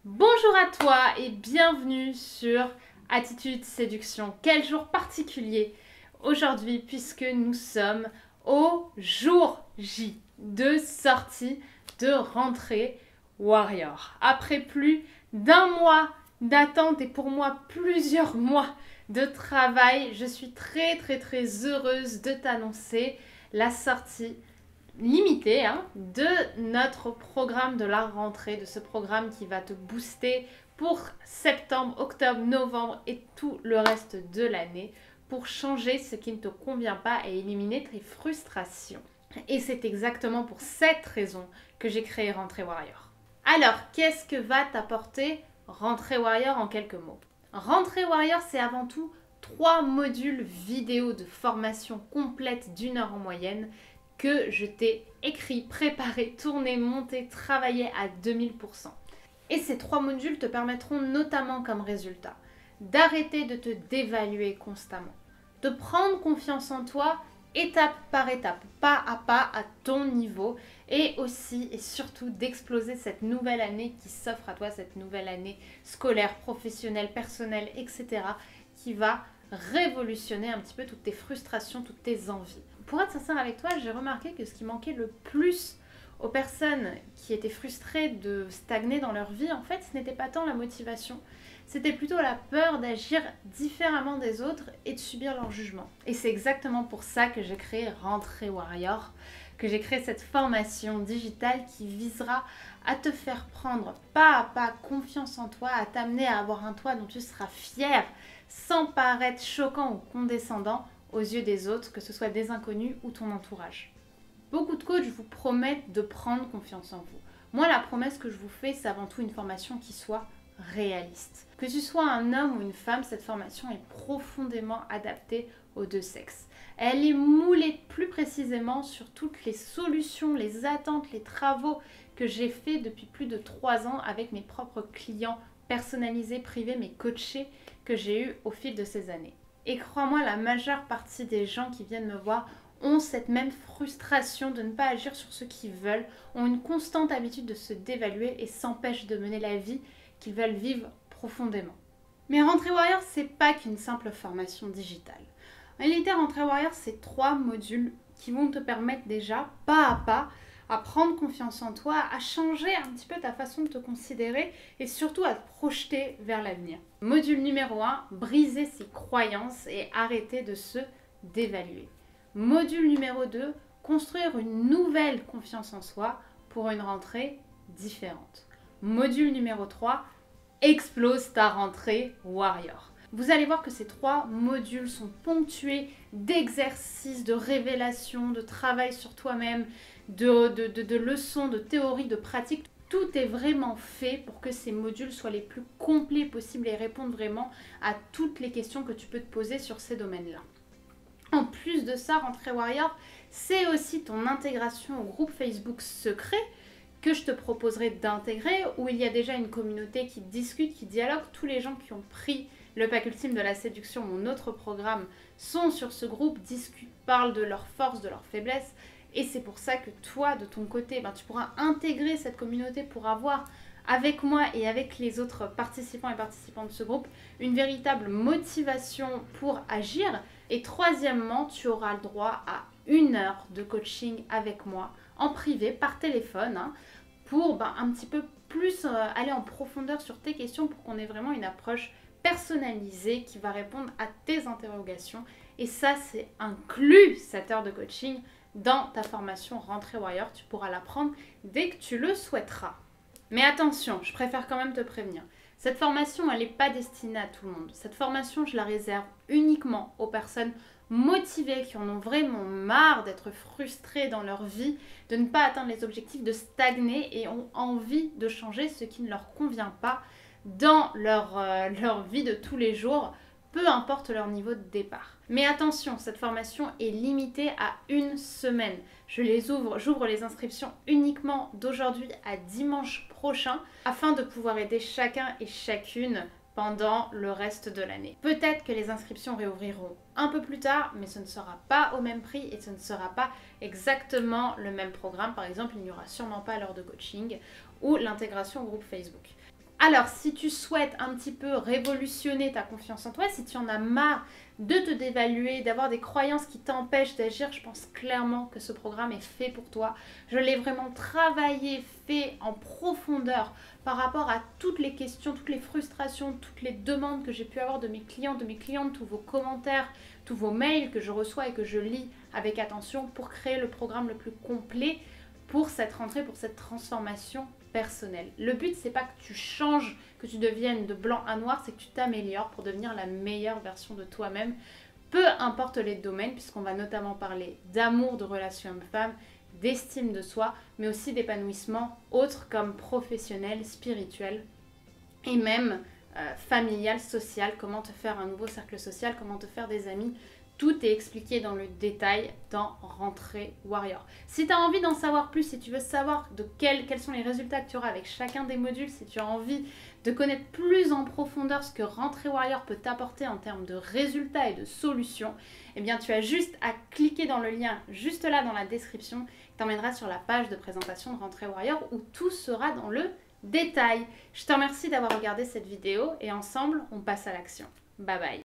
Bonjour à toi et bienvenue sur Attitude Séduction. Quel jour particulier aujourd'hui puisque nous sommes au jour J de sortie de rentrée Warrior. Après plus d'un mois d'attente et pour moi plusieurs mois de travail, je suis très heureuse de t'annoncer la sortie limité de notre programme de la rentrée, de ce programme qui va te booster pour septembre, octobre, novembre et tout le reste de l'année pour changer ce qui ne te convient pas et éliminer tes frustrations. Et c'est exactement pour cette raison que j'ai créé Rentrée Warrior. Alors, qu'est-ce que va t'apporter Rentrée Warrior en quelques mots? Rentrée Warrior, c'est avant tout 3 modules vidéo de formation complète d'1 heure en moyenne que je t'ai écrit, préparé, tourné, monté, travaillé à 2000%. Et ces 3 modules te permettront notamment comme résultat d'arrêter de te dévaluer constamment, de prendre confiance en toi étape par étape, pas à ton niveau, et aussi et surtout d'exploser cette nouvelle année qui s'offre à toi, cette nouvelle année scolaire, professionnelle, personnelle, etc., qui va révolutionner un petit peu toutes tes frustrations, toutes tes envies. Pour être sincère avec toi, j'ai remarqué que ce qui manquait le plus aux personnes qui étaient frustrées de stagner dans leur vie, en fait, ce n'était pas tant la motivation, c'était plutôt la peur d'agir différemment des autres et de subir leur jugement. Et c'est exactement pour ça que j'ai créé Rentrée Warrior, que j'ai créé cette formation digitale qui visera à te faire prendre pas à pas confiance en toi, à t'amener à avoir un toit dont tu seras fier, sans paraître choquant ou condescendant aux yeux des autres, que ce soit des inconnus ou ton entourage. Beaucoup de coachs vous promettent de prendre confiance en vous. Moi, la promesse que je vous fais, c'est avant tout une formation qui soit réaliste. Que tu sois un homme ou une femme, cette formation est profondément adaptée aux deux sexes. Elle est moulée plus précisément sur toutes les solutions, les attentes, les travaux que j'ai fait depuis plus de 3 ans avec mes propres clients personnalisés, privés, mais coachés que j'ai eu au fil de ces années. Et crois-moi, la majeure partie des gens qui viennent me voir ont cette même frustration de ne pas agir sur ce qu'ils veulent, ont une constante habitude de se dévaluer et s'empêchent de mener la vie qu'ils veulent vivre profondément. Mais Rentrée Warrior, c'est pas qu'une simple formation digitale. En réalité, Rentrée Warrior, c'est 3 modules qui vont te permettre déjà, pas à prendre confiance en toi, à changer un petit peu ta façon de te considérer et surtout à te projeter vers l'avenir. Module numéro 1, briser ses croyances et arrêter de se dévaluer. Module numéro 2, construire une nouvelle confiance en soi pour une rentrée différente. Module numéro 3, explose ta rentrée Warrior. Vous allez voir que ces 3 modules sont ponctués d'exercices, de révélations, de travail sur toi-même, de leçons, de théories, de pratiques. Tout est vraiment fait pour que ces modules soient les plus complets possibles et répondent vraiment à toutes les questions que tu peux te poser sur ces domaines-là. En plus de ça, Rentrée Warrior, c'est aussi ton intégration au groupe Facebook secret que je te proposerai d'intégrer, où il y a déjà une communauté qui discute, qui dialogue. Tous les gens qui ont pris le pack ultime de la séduction, mon autre programme, sont sur ce groupe, discutent, parlent de leurs forces, de leurs faiblesses. Et c'est pour ça que toi, de ton côté, tu pourras intégrer cette communauté pour avoir, avec moi et avec les autres participants et participantes de ce groupe, une véritable motivation pour agir. Et troisièmement, tu auras le droit à 1 heure de coaching avec moi, en privé, par téléphone, pour un petit peu plus aller en profondeur sur tes questions pour qu'on ait vraiment une approche personnalisée qui va répondre à tes interrogations. Et ça, c'est inclus, cette heure de coaching, dans ta formation Rentrée Warrior. Tu pourras la prendre dès que tu le souhaiteras. Mais attention, je préfère quand même te prévenir. Cette formation, elle n'est pas destinée à tout le monde. Cette formation, je la réserve uniquement aux personnes motivées, qui en ont vraiment marre d'être frustrées dans leur vie, de ne pas atteindre les objectifs, de stagner et ont envie de changer ce qui ne leur convient pas dans leur vie de tous les jours, peu importe leur niveau de départ. Mais attention, cette formation est limitée à 1 semaine. J'ouvre les inscriptions uniquement d'aujourd'hui à dimanche prochain afin de pouvoir aider chacun et chacune pendant le reste de l'année. Peut-être que les inscriptions réouvriront un peu plus tard, mais ce ne sera pas au même prix et ce ne sera pas exactement le même programme. Par exemple, il n'y aura sûrement pas l'heure de coaching ou l'intégration au groupe Facebook. Alors, si tu souhaites un petit peu révolutionner ta confiance en toi, si tu en as marre de te dévaluer, d'avoir des croyances qui t'empêchent d'agir, je pense clairement que ce programme est fait pour toi. Je l'ai vraiment travaillé, fait en profondeur par rapport à toutes les questions, toutes les frustrations, toutes les demandes que j'ai pu avoir de mes clients, de mes clientes, tous vos commentaires, tous vos mails que je reçois et que je lis avec attention pour créer le programme le plus complet pour cette rentrée, pour cette transformation personnelle. Le but, c'est pas que tu changes, que tu deviennes de blanc à noir, c'est que tu t'améliores pour devenir la meilleure version de toi-même, peu importe les domaines, puisqu'on va notamment parler d'amour, de relations hommes-femmes, d'estime de soi, mais aussi d'épanouissement autre comme professionnel, spirituel et même familial, social, comment te faire un nouveau cercle social, comment te faire des amis. Tout est expliqué dans le détail dans Rentrée Warrior. Si tu as envie d'en savoir plus, si tu veux savoir quels sont les résultats que tu auras avec chacun des modules, si tu as envie de connaître plus en profondeur ce que Rentrée Warrior peut t'apporter en termes de résultats et de solutions, eh bien tu as juste à cliquer dans le lien juste là dans la description qui t'emmènera sur la page de présentation de Rentrée Warrior où tout sera dans le détail. Je te remercie d'avoir regardé cette vidéo et ensemble, on passe à l'action. Bye bye.